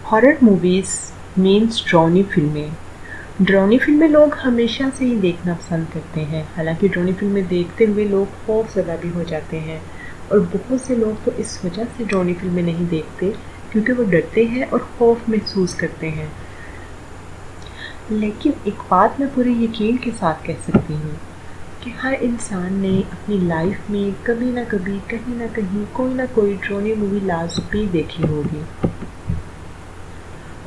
Horror movies means डरावनी फिल्में। डरावनी फिल्में लोग हमेशा से ही देखना पसंद करते हैं। हालांकि डरावनी फिल्में देखते हुए लोग खौफज़दा भी हो जाते हैं और बहुत से लोग तो इस वजह से डरावनी फिल्में नहीं देखते क्योंकि वो डरते हैं और खौफ महसूस करते हैं। लेकिन एक बात मैं पूरे यकीन के साथ कह सकती हूँ कि हर इंसान ने अपनी लाइफ में कभी ना कभी कहीं ना कहीं कोई ना कोई डरावनी मूवी लाजमी देखी होगी।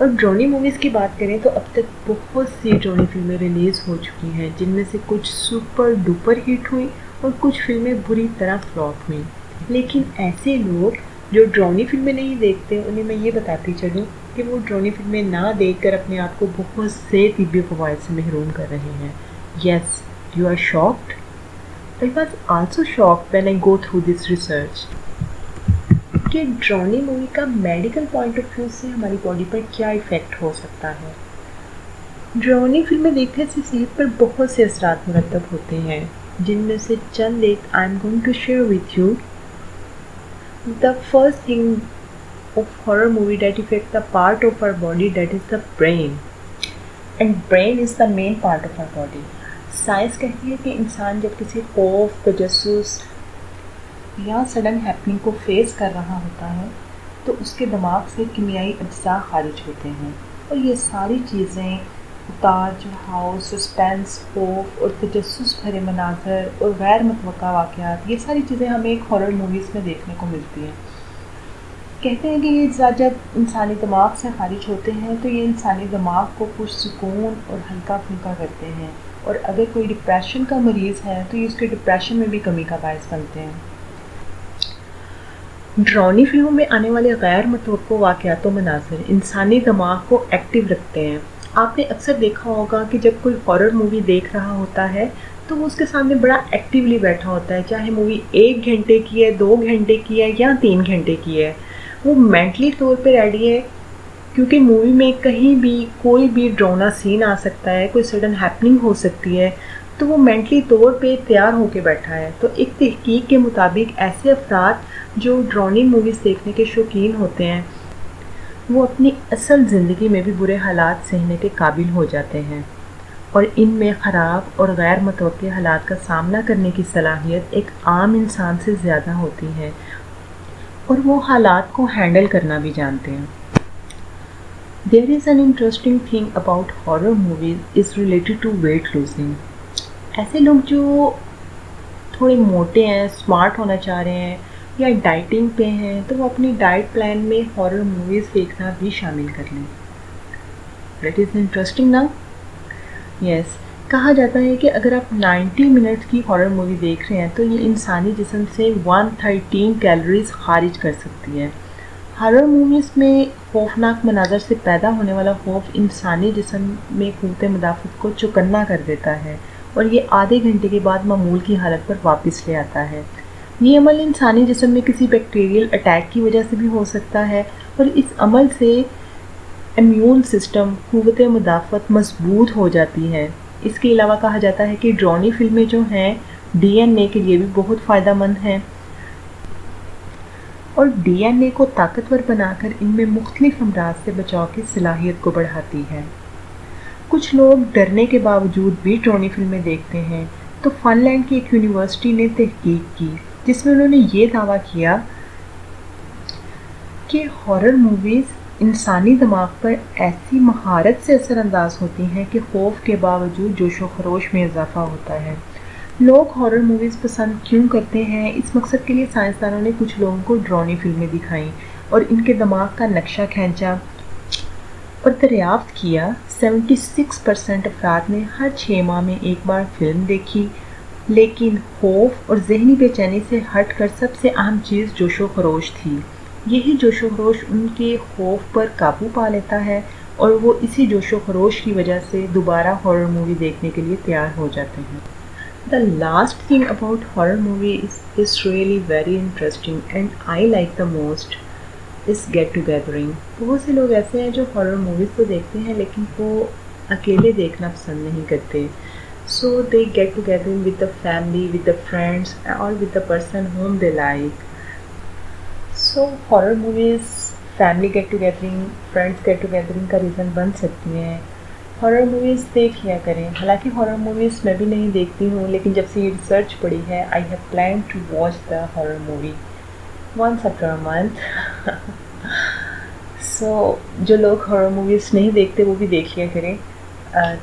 और डरावनी मूवीज़ की बात करें तो अब तक बहुत सी डरावनी फिल्में रिलीज़ हो चुकी हैं, जिनमें से कुछ सुपर डुपर हिट हुई और कुछ फिल्में बुरी तरह फ्लॉप हुई। लेकिन ऐसे लोग जो डरावनी फिल्में नहीं देखते, उन्हें मैं ये बताती चलूँ कि वो डरावनी फिल्में ना देखकर अपने आप को बहुत से तिब्बी फ़वाइद से महरूम कर रहे हैं। Yes, you are shocked? I was also shocked when I go through this research कि डरावनी मूवी का मेडिकल पॉइंट ऑफ व्यू से हमारी बॉडी पर क्या इफ़ेक्ट हो सकता है। डरावनी फिल्में देखने से सेहत पर बहुत से असरात मुरतब होते हैं, जिनमें से चंद एक I am going to share with you. The first thing of horror movie that effect the part of our body that is the brain, and brain is the main part of our body. Science कहती है कि इंसान जब किसी खौफ, तजस्सुस या sudden happening को face कर रहा होता है तो उसके दिमाग से कीमियाई अज्जा खारिज होते हैं, और ये सारी चीज़ें उतार चढ़ाव, सस्पेंस, खौफ और तजस्सुस भरे मनाज़र और गैर मुतवक्का वाक़यात, ये सारी चीज़ें हमें एक हॉरर मूवीज़ में देखने को मिलती हैं। कहते हैं कि ये अज्जा जब इंसानी दिमाग से खारिज होते हैं तो ये इंसानी दिमाग को पुरसुकून और हल्का फुल्का करते हैं, और अगर कोई डिप्रेशन का मरीज़ है तो ये उसके डिप्रेशन में भी कमी का बायस बनते हैं। डरावनी फिल्मों में आने वाले गैर मुतवक्को वाक़यात व मनाज़िर इंसानी दिमाग को एक्टिव रखते हैं। आपने अक्सर देखा होगा कि जब कोई हॉरर मूवी देख रहा होता है तो वो उसके सामने बड़ा एक्टिवली बैठा होता है, चाहे मूवी 1 घंटे की है, 2 घंटे की है या 3 घंटे की है। वो मेंटली तौर पे रेडी है, क्योंकि मूवी में कहीं भी कोई भी डरावना सीन आ सकता है, कोई सडन हैपनिंग हो सकती है, तो वो मेंटली तौर पे तैयार होके बैठा है। तो एक तहकीक के मुताबिक ऐसे अफराद जो डरावनी मूवीज़ देखने के शौकीन होते हैं, वो अपनी असल ज़िंदगी में भी बुरे हालात सहने के काबिल हो जाते हैं, और इनमें ख़राब और गैर मुतवक्के हालात का सामना करने की सलाहियत एक आम इंसान से ज़्यादा होती है, और वो हालात को हैंडल करना भी जानते हैं। There is an interesting thing about horror movies is related to weight losing. ऐसे लोग जो थोड़े मोटे हैं, स्मार्ट होना चाह रहे हैं या डाइटिंग पे हैं, तो वो अपनी डाइट प्लान में हॉरर मूवीज़ देखना भी शामिल कर लें। दैट इज़ इंटरेस्टिंग ना? यस, कहा जाता है कि अगर आप 90 मिनट की हॉरर मूवी देख रहे हैं तो ये इंसानी जिस्म से 113 कैलोरीज खारिज कर सकती है। हॉरर मूवीज़ में खौफनाक मनाज़र से पैदा होने वाला खौफ इंसानी जिस्म में क़ुव्वत मुदाफ़त को चौकन्ना कर देता है, और ये आधे घंटे के बाद मामूल की हालत पर वापस ले आता है। ये अमल इंसानी जिस्म में किसी बैक्टीरियल अटैक की वजह से भी हो सकता है, और इस अमल से इम्यून सिस्टम, क़ुव्वत मुदाफ़त मजबूत हो जाती है। इसके अलावा कहा जाता है कि डरावनी फिल्में जो हैं DNA के लिए भी बहुत फ़ायदेमंद हैं, और DNA को ताकतवर बनाकर इनमें मुख्तलिफ अमराज से बचाव की सलाहियत को बढ़ाती है। कुछ लोग डरने के बावजूद भी डरावनी फिल्में देखते हैं। तो फ़िनलैंड की एक यूनिवर्सिटी ने तहकीक की जिसमें उन्होंने ये दावा किया कि हॉरर मूवीज़ इंसानी दिमाग पर ऐसी महारत से असरअंदाज होती हैं कि खौफ के बावजूद जोश व खरोश में इजाफा होता है। लोग हॉरर मूवीज़ पसंद क्यों करते हैं, इस मकसद के लिए साइंसदानों ने कुछ लोगों को डरावनी फिल्में दिखाईं और इनके दिमाग का नक्शा खींचा, और दरियाफ्त किया 76% अफराद ने हर 6 माह में एक बार फिल्म देखी। लेकिन खौफ और जहनी बेचैनी से हट कर सबसे अहम चीज़ जोशो खरोश थी। यही जोशो खरोश उनके खौफ पर काबू पा लेता है, और वो इसी जोशो खरोश की वजह से दोबारा हॉरर मूवी देखने के लिए तैयार हो जाते हैं। The last thing about horror movie is really very interesting and I like the most इस गेट टुगेदरिंग। बहुत से लोग ऐसे हैं जो हॉरर मूवीज़ तो देखते हैं लेकिन वो अकेले देखना पसंद नहीं करते। So they get together with the family, with the friends और with the person home they like. So horror movies family get togethering, friends get togethering का रीज़न बन सकती हैं। हॉरर मूवीज़ देख लिया करें। हालांकि हॉरर मूवीज़ मैं भी नहीं देखती हूँ, लेकिन जब से ये रिसर्च पड़ी है, I have plan to watch the horror movie once after a month. So जो लोग हॉरर मूवीज़ नहीं देखते वो भी देख लिया करें,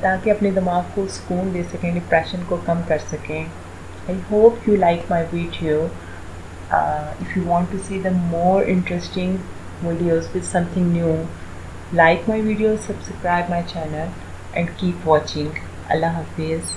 ताकि अपने दिमाग को सुकून दे सकें, डिप्रेशन को कम कर सकें। I hope you like my video. If you want to see the more interesting videos with something new, like my videos, subscribe my channel and keep watching. Allah Hafiz.